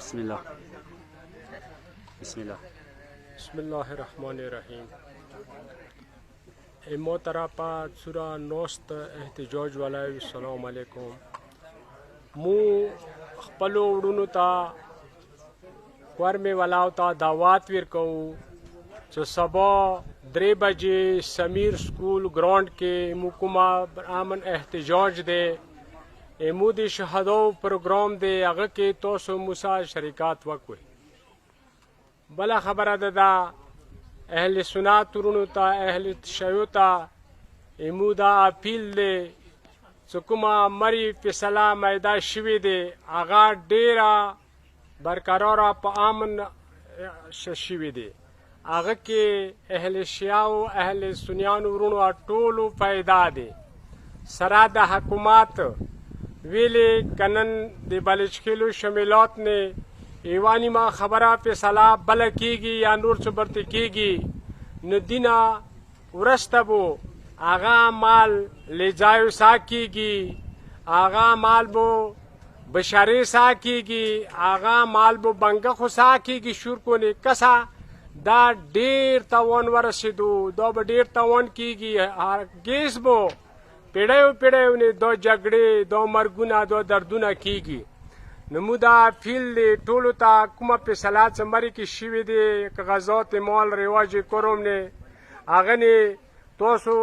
بسم الله بسم الله الرحمن الرحیم. محترم پا سورا نوست احتجاج والای سلام علیکم. مو خپلو وړونو ته ورمې ولاو ته دعوت ورکوو چې سبا 3 بجې سمیر سکول گراونڈ کې مو کومه امن احتجاج دی امو د شهداو پروګرام دی هغه کې تاسو موسی شرکت وکړئ. بله خبره ده اهل سنت ورونو ته اهل تشیع ته امو دا اپیل دی چې کومه مري فیصله میده شوې دی هغه ډیره برقراره په امن شوې دی. هغه کې اهل شیعه او اهل سنیانو ورونو ټولو فایده دی. سره د حکومت ویلې کنن د بالش کېلو شمیلات نه ایوانی ما خبره فیصله بله کېږي یا نور څه برته کېږي نو دینه ورسته بو هغه مال لجایو سا کېږي هغه مال بو بشارې سا کېږي هغه مال بو بنګه خو سا کېږي شور کونې کسه دا ډېر تاوان ورسېدو دا به ډېر تاوان کېږي هرګیز بو پیړیو نه دا جګړې دا مرګونه دا دردونه کېږي. نو مو دا فیل دی ټولو ته کومه فیصله چې مرې کې شوې دی کاغذات مال رواج کوروم نه هغه نه تاسو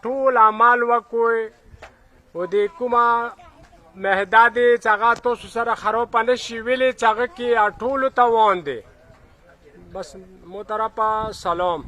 ټول اعمال وکوئ او د کومه مهده دی چې هغه تاسو سره خرابه نه شي ویلې چې هغه کې ټولو ته وان دی. بس محترم سلام.